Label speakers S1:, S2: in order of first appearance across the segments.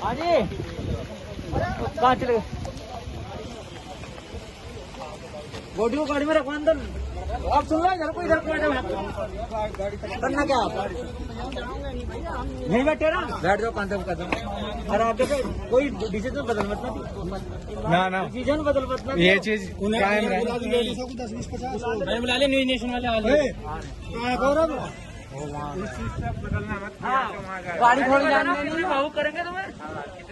S1: हाँ जी कहाँ चले बॉडी को गाड़ी में रखवा अंदर। आप सुन लो इधर को करना क्या आप नहीं बैठे ना बैठ जाओ कांधे पर कदम। अरे आप देखो कोई डिसीजन बदल मत ना डिसीजन बदल मत ये चीज कायम रहे। बुला ले न्यूज नेशन वाले गाड़ी थोड़ी जानने नहीं भावुक करेंगे तुम्हें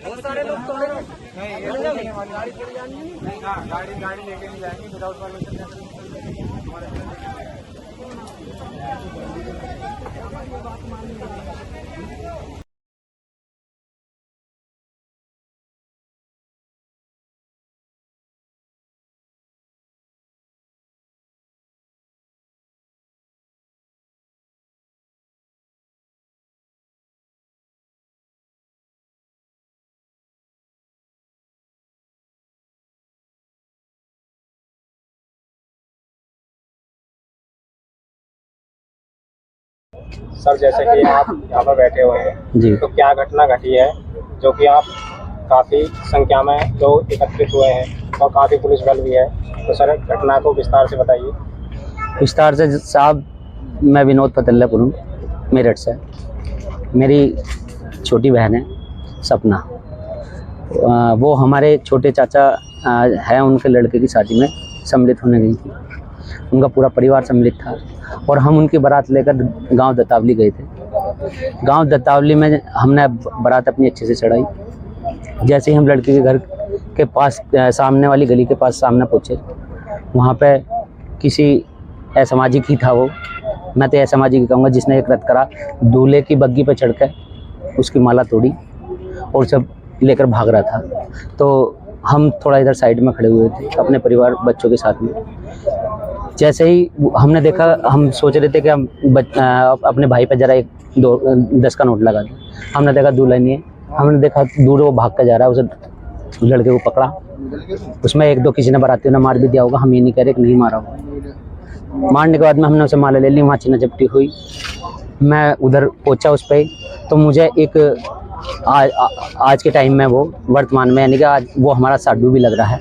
S1: बहुत सारे लोग तोड़े गाड़ी थोड़ी जानने नहीं गाड़ी लेके नहीं जाएंगे विदाउट परमिशन।
S2: सर जैसे कि आप यहाँ पर बैठे हुए हैं
S3: जी,
S2: तो क्या घटना घटी है जो कि आप काफ़ी संख्या में लोग एकत्रित हुए हैं और काफ़ी पुलिस बल भी है, तो सर घटना को विस्तार से बताइए।
S3: विस्तार से साहब, मैं विनोद पतल्लापुर हूँ, मेरठ से। मेरी छोटी बहन है सपना, वो हमारे छोटे चाचा हैं, उनके लड़के की शादी में सम्मिलित होने गई थी। उनका पूरा परिवार सम्मिलित था और हम उनकी बारात लेकर गांव दत्तावली गए थे। गांव दत्तावली में हमने बारात अपनी अच्छे से चढ़ाई। जैसे ही हम लड़के के घर के पास सामने वाली गली के पास सामने पहुँचे, वहाँ पे किसी असामाजिक ही था वो, मैं तो असामाजिक ही कहूँगा, जिसने एक रत करा दूल्हे की बग्गी पे चढ़कर उसकी माला तोड़ी और सब लेकर भाग रहा था। तो हम थोड़ा इधर साइड में खड़े हुए थे अपने परिवार बच्चों के साथ में। जैसे ही हमने देखा, हम सोच रहे थे कि हम अपने भाई पे जरा 10 का नोट लगा दें। हमने देखा दूल्हा नहीं है, हमने देखा दूर वो भाग कर जा रहा है, उसे लड़के को पकड़ा। उसमें 1-2 किसी ने बारातियों ने मार भी दिया होगा, हम ये नहीं कह रहे कि नहीं मारा होगा। मारने के बाद में हमने उसे माला ले ली, वहाँ चीना चपटी हुई। मैं उधर पहुँचा उस पर, तो मुझे एक आज के टाइम में, वो वर्तमान में, यानी कि आज वो हमारा साडू भी लग रहा है,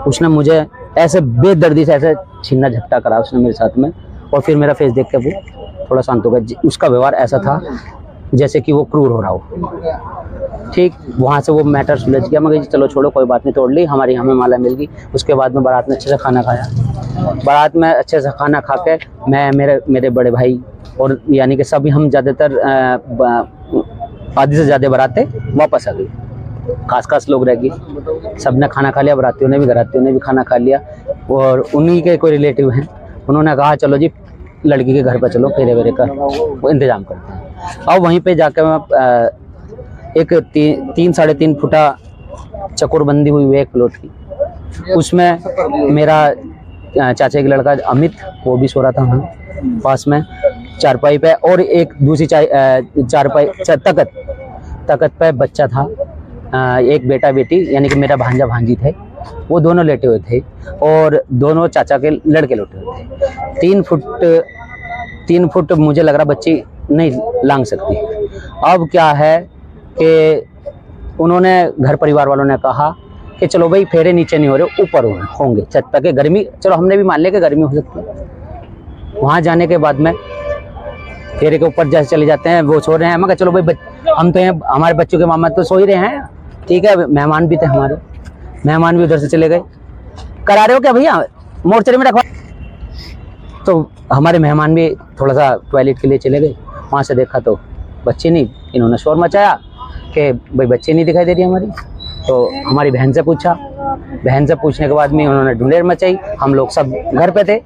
S3: उसने मुझे ऐसे बेदर्दी से ऐसे छीना झपटा करा उसने मेरे साथ में। और फिर मेरा फेस देख के वो थोड़ा शांत हो गया। उसका व्यवहार ऐसा था जैसे कि वो क्रूर हो रहा हो। ठीक वहाँ से वो मैटर सुलझ गया। मगर चलो छोड़ो, कोई बात नहीं, तोड़ ली हमारी, हमें माला मिल गई। उसके बाद में बारात में अच्छे से खाना खाया। बारात में अच्छे से खाना खा के मैं, मेरे बड़े भाई और यानी कि सभी हम ज़्यादातर आधी से ज़्यादा बारातें वापस आ गई। खास लोग रह गए। सब ने खाना खा लिया, बारातियों ने भी, घरातियों ने भी खाना खा लिया। और उन्हीं के कोई रिलेटिव हैं, उन्होंने कहा चलो जी लड़की के घर पर चलो, फेरे वेरे का वो इंतज़ाम करते हैं। और वहीं पे जाकर मैं एक 3-3.5 फुटा चकोर बंदी हुई है एक प्लॉट की, उसमें मेरा चाचा का लड़का अमित, वो भी सो रहा था वहाँ पास में चारपाई पे। और एक दूसरी चारपाई तकत पे बच्चा था, एक बेटा बेटी, यानी कि मेरा भांजा भांजी थे, वो दोनों लेटे हुए थे। और दोनों चाचा के लड़के लेटे हुए थे। 3 फुट मुझे लग रहा बच्ची नहीं लांग सकती। अब क्या है कि उन्होंने, घर परिवार वालों ने कहा कि चलो भाई फेरे नीचे नहीं हो रहे, ऊपर होंगे छत पे, के गर्मी, चलो हमने भी मान लिया कि गर्मी हो सकती है। वहाँ जाने के बाद में फेरे के ऊपर जैसे चले जाते हैं, वो सो रहे हैं। मगर चलो भाई हम तो हैं, हमारे बच्चों के मामा तो सो ही रहे हैं, ठीक है। मेहमान भी थे हमारे, मेहमान भी उधर से चले गए। करा रहे हो क्या भैया, मोर्चरी में रखवा। तो हमारे मेहमान भी थोड़ा सा टॉयलेट के लिए चले गए। वहाँ से देखा तो बच्ची नहीं। इन्होंने शोर मचाया कि भाई बच्ची नहीं दिखाई दे रही हमारी। तो हमारी बहन से पूछा, बहन से पूछने के बाद में उन्होंने ढूंढेर मचाई। हम लोग सब घर पे थे,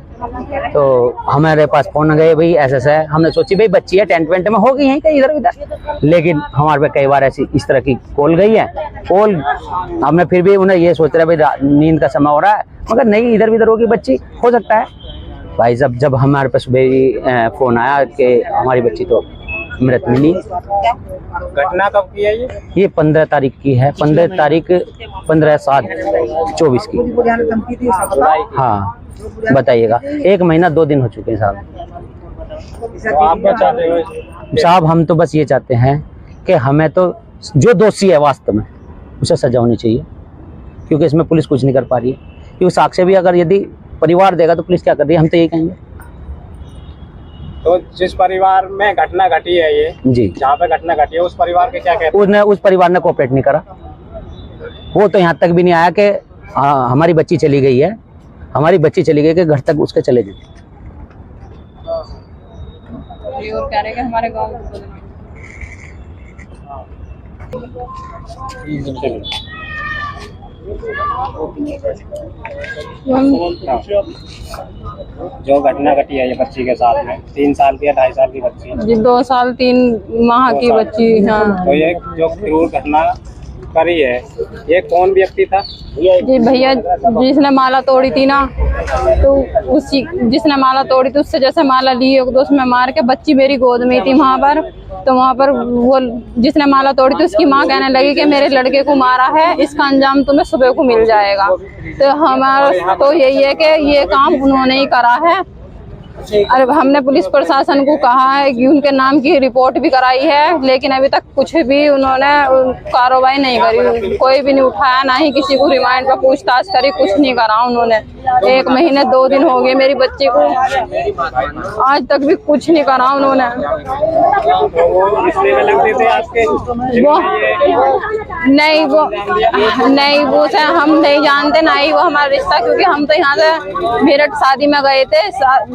S3: तो हमारे पास फोन गए, भाई ऐसा है। हमने सोची भाई बच्ची है, टेंट वेंट में हो गई है कहीं इधर उधर, लेकिन हमारे पे कई बार ऐसी इस तरह की कॉल गई है। कॉल हमने फिर भी उन्हें ये सोच रहे भाई नींद का समय हो रहा है, मगर नहीं, इधर उधर होगी बच्ची, हो सकता है। भाई जब हमारे पास सुबह फोन आया कि हमारी बच्ची तो मृत मिली।
S2: घटना कब की है
S3: ये 15 तारीख की है, 15/7/24 की। हाँ बताइएगा, 1 महीना 2 दिन हो चुके हैं साहब।
S2: तो आप क्या चाहते हो
S3: साहब? हम तो बस ये चाहते हैं कि हमें तो जो दोषी है वास्तव में उसे सजा होनी चाहिए, क्योंकि इसमें पुलिस कुछ नहीं कर पा रही है। क्योंकि साक्ष्य भी अगर यदि परिवार देगा तो पुलिस क्या कर रही है, हम तो यही कहेंगे।
S2: तो जिस परिवार में घटना घटी है ये
S3: जी,
S2: जहाँ पे घटना घटी है, उस परिवार के क्या कहते
S3: उस परिवार ने कोऑपरेट नहीं करा। वो तो यहाँ तक भी नहीं आया कि हाँ हमारी बच्ची चली गई है, हमारी बच्ची चली गई, कि घर तक उसके चले गए।
S4: और कह रहे कि हमारे गाँव
S2: जो घटना घटी है ये बच्ची के साथ में, 3 साल की या 2.5 साल की बच्ची,
S4: जी 2 साल 3 माह की बच्ची। हाँ
S2: तो ये जो क्रूर घटना करी है ये कौन व्यक्ति था?
S4: जी भैया जिसने माला तोड़ी थी ना, तो उसी जिसने माला तोड़ी थी उससे जैसे माला ली एक दो उसमें मार के, बच्ची मेरी गोद में थी वहाँ पर, तो वहाँ पर वो जिसने माला तोड़ी थी उसकी माँ कहने लगी कि मेरे लड़के को मारा है, इसका अंजाम तुम्हें सुबह को मिल जाएगा। तो हमारा तो यही है कि ये काम उन्होंने ही करा है। अरे हमने पुलिस प्रशासन को कहा है कि उनके नाम की रिपोर्ट भी कराई है, लेकिन अभी तक कुछ भी उन्होंने कार्रवाई नहीं करी, कोई भी नहीं उठाया, ना ही किसी को रिमांड पर पूछताछ करी, कुछ नहीं करा उन्होंने। 1 महीने 2 दिन हो गए मेरी बच्ची को, आज तक भी कुछ नहीं करा उन्होंने। वो से हम नहीं जानते, ना ही वो हमारा रिश्ता, क्योंकि हम तो यहाँ से मेरठ शादी में गए थे,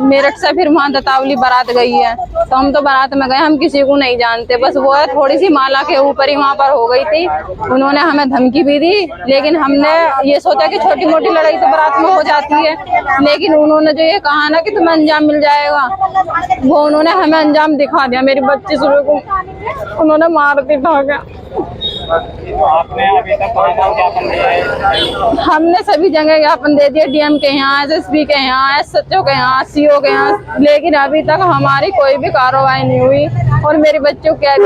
S4: मेरठ से फिर वहाँ दतावली बारात गई है, तो हम तो बारात में गए, हम किसी को नहीं जानते। बस वो थोड़ी सी माला के ऊपर ही वहाँ पर हो गई थी, उन्होंने हमें धमकी भी दी, लेकिन हमने ये सोचा कि छोटी मोटी लड़ाई तो बारात में हो जाती है, लेकिन उन्होंने जो ये कहा ना कि तुम्हें अंजाम मिल जाएगा, वो उन्होंने हमें अंजाम दिखा दिया। मेरी बच्ची सुबह को उन्होंने मार दी था क्या।
S2: आपने अभी तक कहाँ ज्ञापन दिया है?
S4: हमने सभी जगह ज्ञापन दे दिया, डीएम के यहाँ, एसएसपी के यहाँ, एसएचओ के यहाँ, सीओ के यहाँ, लेकिन अभी तक हमारी कोई भी कार्रवाई नहीं हुई। और मेरे बच्चों के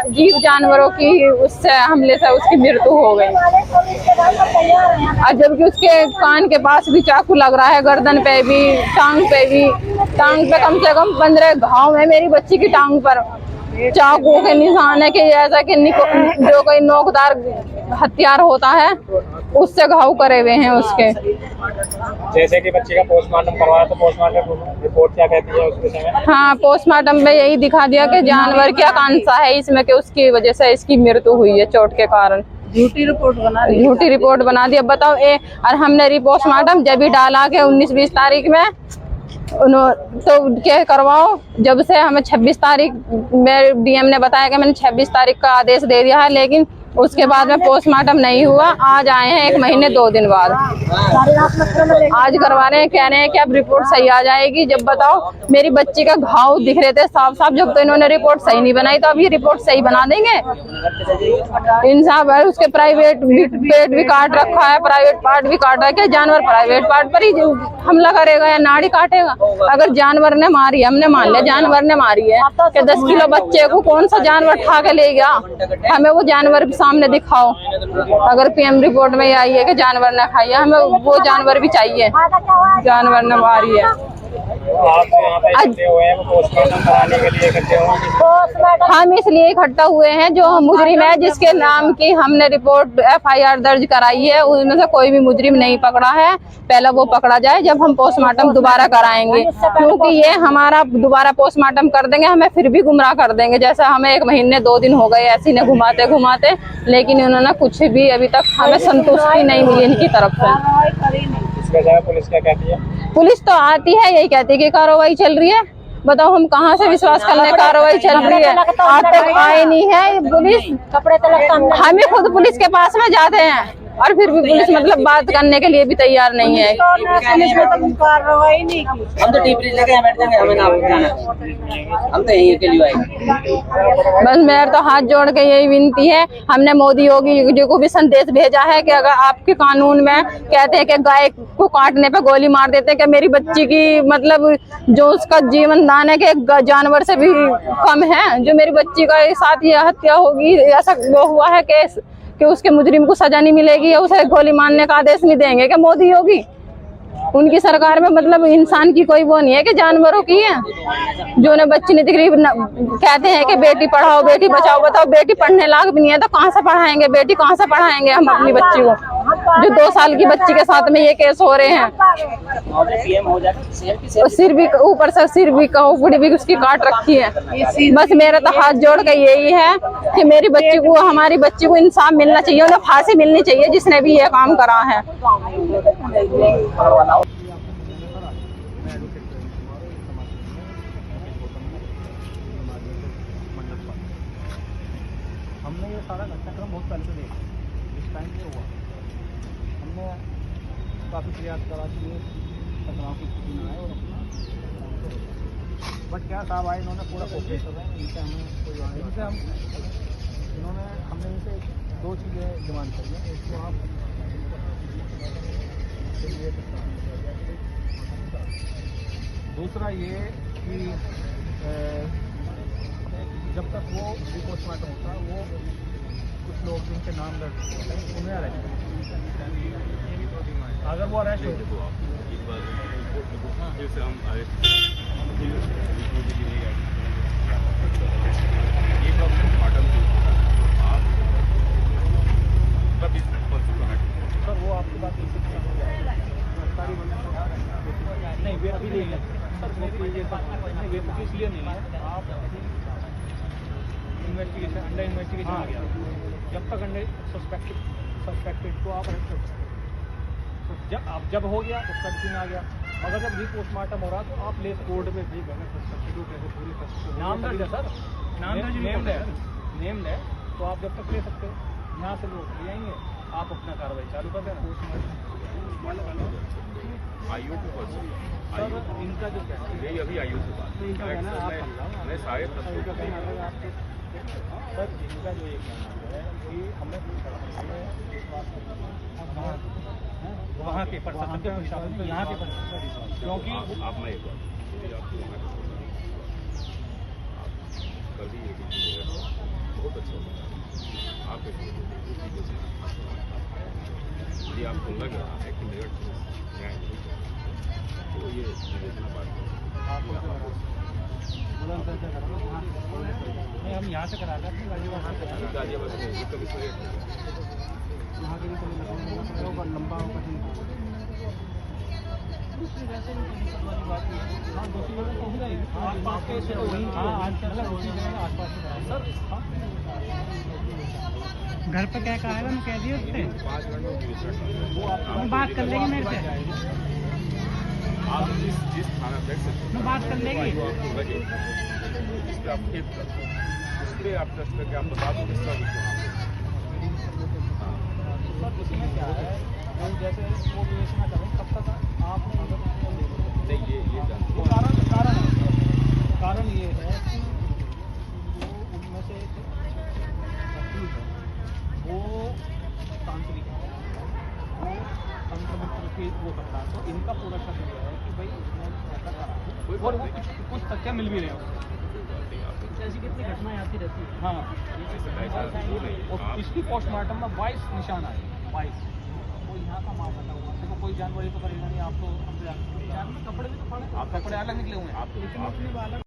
S4: जीव जानवरों की उससे हमले से उसकी मृत्यु हो गई, और जबकि उसके कान के पास भी चाकू लग रहा है, गर्दन पे भी, टांग पे कम से कम 15 घाव है मेरी बच्ची की टांग पर, चाकू के निशान है कि ऐसा कि जो कोई नोकदार हथियार होता है उससे घाव करे हुए हैं उसके।
S2: जैसे कि बच्ची का पोस्टमार्टम करवाया, तो पोस्टमार्टम रिपोर्ट क्या कहती है उस विषय में?
S4: हाँ, पोस्टमार्टम में यही दिखा दिया कि जानवर की आकांक्षा है इसमें, कि उसकी वजह से इसकी मृत्यु हुई है चोट के कारण। झूठी रिपोर्ट बना दी। अब बताओ और हमने पोस्टमार्टम जब भी डाला के 19-20 तारीख में तो क्या करवाओ, जब से हमें 26 तारीख में डीएम ने बताया कि मैंने 26 तारीख का आदेश दे दिया है, लेकिन उसके बाद में पोस्टमार्टम नहीं हुआ। आज आए हैं 1 महीने 2 दिन बाद, आज करवा रहे हैं, कह रहे हैं कि अब रिपोर्ट सही आ जाएगी। जब बताओ मेरी बच्ची का घाव दिख रहे थे साफ साफ, जब तो इन्होंने रिपोर्ट सही नहीं बनाई, तो अब ये रिपोर्ट सही बना देंगे? इंसाफ है। उसके प्राइवेट पेट भी काट रखा है, प्राइवेट पार्ट भी काट रखा है। जानवर प्राइवेट पार्ट पर ही हमला करेगा या नाड़ी काटेगा? अगर जानवर ने मारी, हमने मान लिया जानवर ने मारी है, कि 10 किलो बच्चे को कौन सा जानवर उठा के ले गया, हमें वो जानवर सामने दिखाओ। अगर पीएम रिपोर्ट में आई है कि जानवर ने खाई है, हमें वो जानवर भी चाहिए, जानवर ने मारी है।
S2: आप यहाँ पे इकट्ठे हुए हैं, वो पोस्टमार्टम कराने के लिए इकट्ठे हुए?
S4: हम इसलिए इकट्ठा हुए हैं, जो मुजरिम है जिसके नाम की हमने रिपोर्ट FIR दर्ज कराई है, उसमें से कोई भी मुजरिम नहीं पकड़ा है। पहले वो पकड़ा जाए, जब हम पोस्टमार्टम दोबारा कराएंगे, क्योंकि ये हमारा दोबारा पोस्टमार्टम कर देंगे, हमें फिर भी गुमराह कर देंगे। जैसे हमें 1 महीने 2 दिन हो गए ऐसी ने घुमाते घुमाते, लेकिन इन्होंने कुछ भी अभी तक हमें संतुष्टि नहीं मिली इनकी तरफ से।
S2: इसके जगह पुलिस क्या कहती है?
S4: पुलिस तो आती है, यही कहती है कि कार्रवाई चल रही है। बताओ हम कहाँ से विश्वास कर ले, कार्रवाई चल रही है, आज तक आए नहीं है पुलिस। हमें खुद पुलिस के पास में जाते हैं, और फिर भी पुलिस मतलब बात करने के लिए भी तैयार नहीं है।
S5: कार्रवाई नहीं की। हम तो टीपरी लगे बैठ जाएंगे, हमें ना जाना, हम तो यही अकेली आएंगे।
S4: बस मेरे तो हाथ जोड़ के यही विनती है, हमने मोदी योगी जी को भी संदेश भेजा है कि अगर आपके कानून में कहते हैं कि गाय को काटने पे गोली मार देते हैं, कि मेरी बच्ची की मतलब जो उसका जीवन दान है कि जानवर से भी कम है, जो मेरी बच्ची का साथ ये हत्या होगी, ऐसा वो हुआ है केस कि उसके मुजरिम को सजा नहीं मिलेगी, या उसे गोली मारने का आदेश नहीं देंगे कि मोदी योगी? उनकी सरकार में मतलब इंसान की कोई वो नहीं है कि जानवरों की है। जो ने बच्ची नहीं दिख रही कहते हैं कि बेटी पढ़ाओ बेटी बचाओ। बताओ बेटी पढ़ने लायक भी नहीं है तो कहाँ से पढ़ाएंगे बेटी, कहाँ से पढ़ाएंगे हम अपनी बच्ची को, जो 2 साल की बच्ची के साथ में ये केस हो रहे हैं। सिर भी ऊपर से सिर भी उपड़ी भी उसकी काट रखी है। बस मेरा तो हाथ जोड़ के यही है कि मेरी बच्ची को, हमारी बच्ची को इंसाफ मिलना चाहिए, उन्हें फांसी मिलनी चाहिए जिसने भी ये काम करा है।
S1: हमने ये सारा घटनाक्रम बहुत पहले से देखा, इस टाइम पे हुआ। हमने काफ़ी प्रयास करा कि ये घटनाओं की स्थिति में आए और अपना, बट क्या साहब आए, इन्होंने पूरा कोशिश कर रहे हैं। इनसे हमें कोई हमने इनसे 2 चीज़ें डिमांड करी है। एक तो आप दूसरा ये कि जब तक वो पोस्टमार्टम होता है, वो कुछ लोग जिनके नाम दर्ज होते हैं उन्हें अरेस्ट करें। अगर वो अरेस्ट हो सर, वो आपकी बात नहीं, वे अभी नहीं है सर, वे इसलिए नहीं है। आप इन्वेस्टिगेशन अंडर इन्वेस्टिगेशन आ गया, जब तक अंडर सस्पेक्टेड को आप अरेस्ट कर सकते हो। जब हो गया उसका डिसीजन आ गया, मगर जब रीपोस्टमार्टम हो रहा तो आप लेस कोर्ट में भी नाम दर्ज है सर, नेम्ड है, तो आप जब तक ले सकते हो। यहाँ से लोग ले आएंगे, आप अपना कार्रवाई चालू कर देना।
S6: आयु को
S1: सर इनका जो
S6: यही अभी आयु की बात
S1: इनका कहना है,
S6: मैं सारे
S1: सर इनका जो ये कहना है कि हमें विश्वास वहाँ के प्रशासन के प्रशासन यहाँ के प्रशासन, क्योंकि
S6: आप मैं एक बात कभी बहुत अच्छा आप यदि आपको लगा है कि मेरठ न्याय नहीं तो ये विवेचना बात
S1: हम यहाँ से करा लेते हैं,
S6: गाजियाबाद में कमिश्नरेट
S1: यहाँ के भी होगा लंबा होगा। दूसरी वैसे हाँ, दूसरी जगह तो होगा ही आसपास के सर, घर पे क्या कहा है, मैं कह दिया उससे
S6: 5 घंटों की
S1: वो आप बात कर लेंगे मेरे से,
S6: आप जिस थाना बैठ सकते
S1: मैं बात कर लेंगे।
S6: आपको लगे इस पर आप खेत कर उस पर आप टेस्ट करके आप बता दो किस तरह
S1: सर इसमें क्या है, जैसे वो विवेचना करें तब तक आप
S6: नहीं ये
S1: वो कारण ये है कि जो उनमें से वो तांत्रिक है, वो तंत्र की वो करता है, तो इनका पूरा शक ये है कि भाई उसने ऐसा करा और वो कुछ तथ्य मिल भी रहे हैं। ऐसी कितनी घटनाएं आती रहती है। हाँ, और इसकी पोस्टमार्टम में 22 निशान आए, 22। वो यहाँ का मामला था, देखो कोई जानवर ही तो करेगा नहीं, आप तो हमसे जानवर कपड़े भी तो पड़े, आप कपड़े अलग निकले हुए हैं, आप